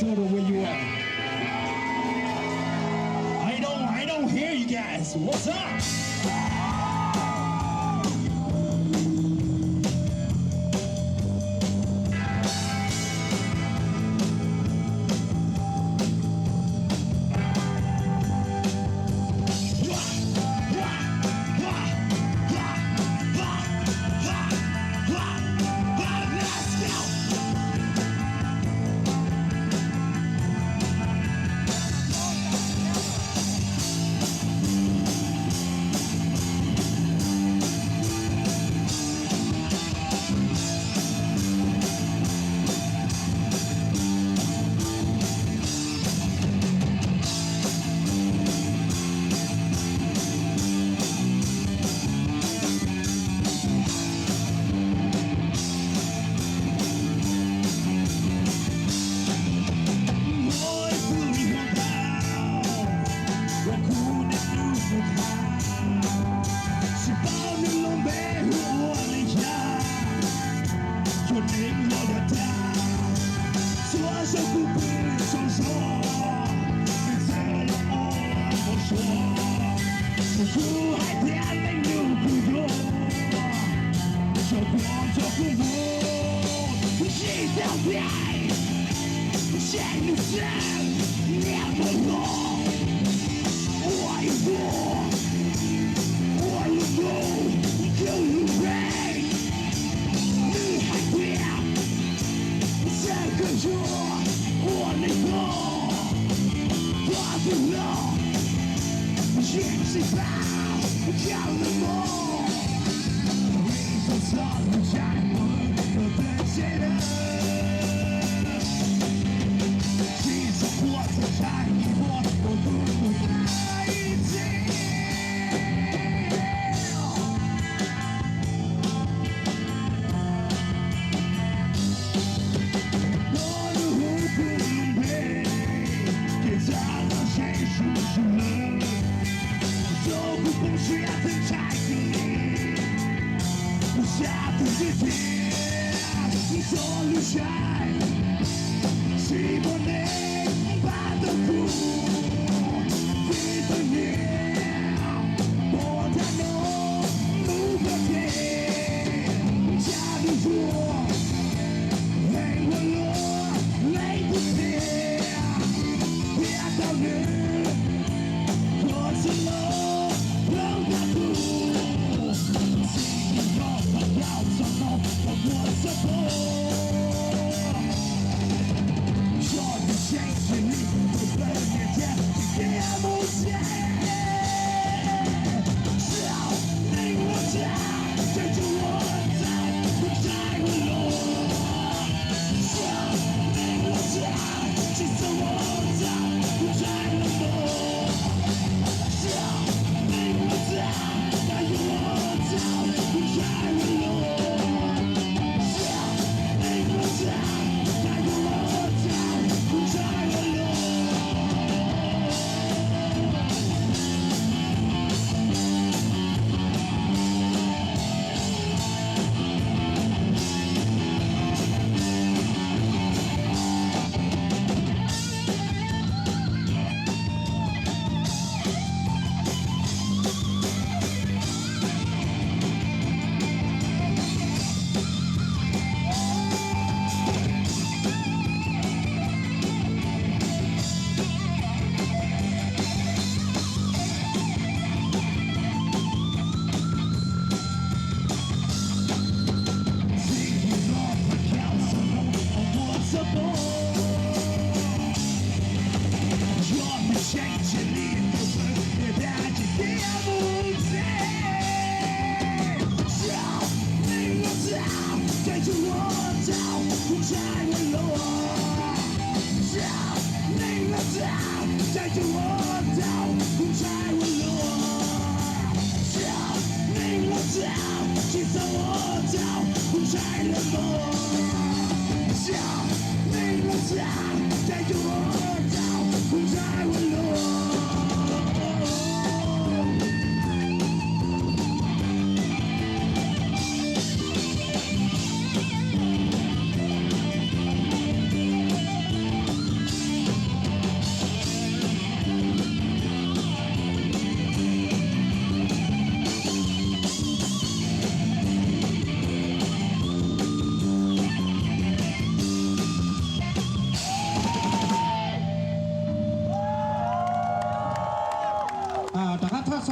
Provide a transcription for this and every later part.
Minnesota, where you at? I don't hear you guys. What's up?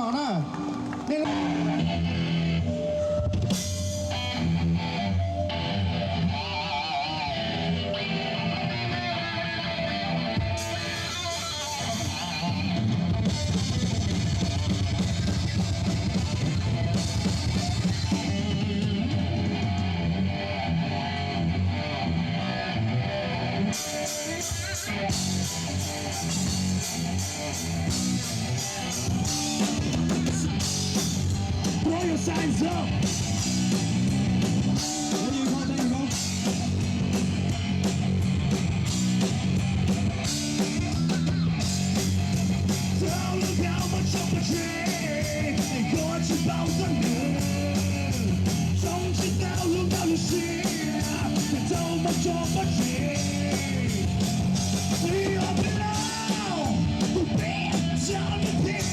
ก่อนนะนี่ Throw your signs up. There you go, there you go. So look how much of a dream they got you about the moon. Don't you know, look how you see there's so much of a dream. We are below, we've been on the pin.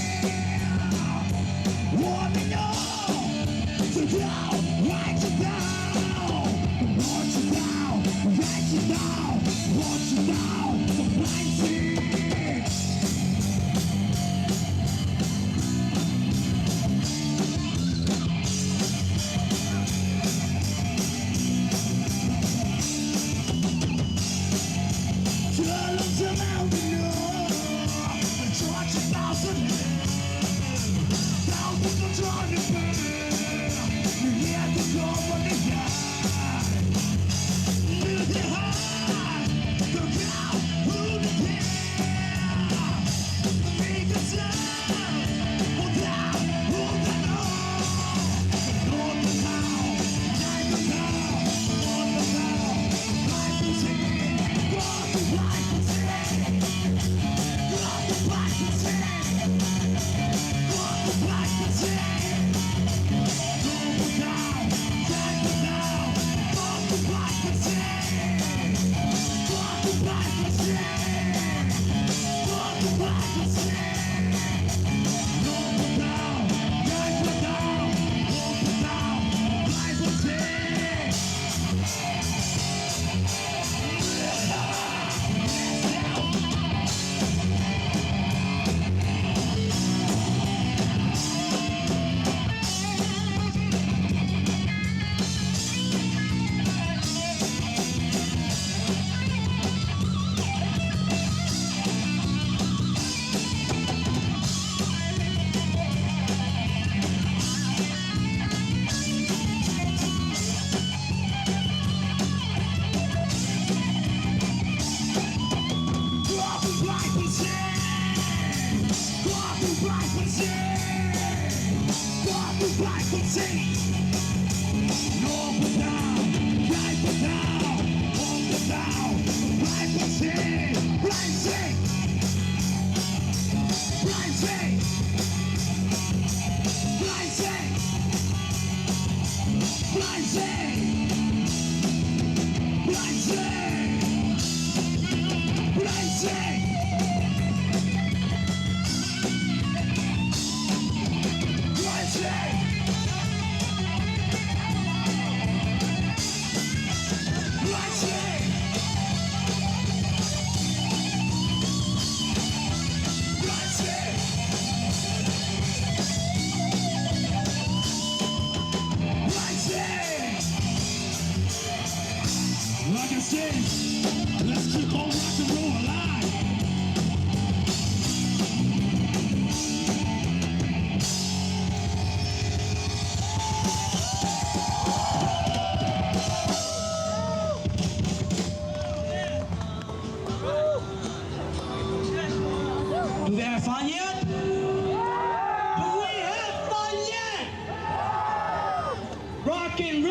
Want me know to go right you down, want you down, right you down, want you down, so blind see. Like I said, let's keep on rock and roll alive. Do they have fun yet? Do we have fun yet? Rock and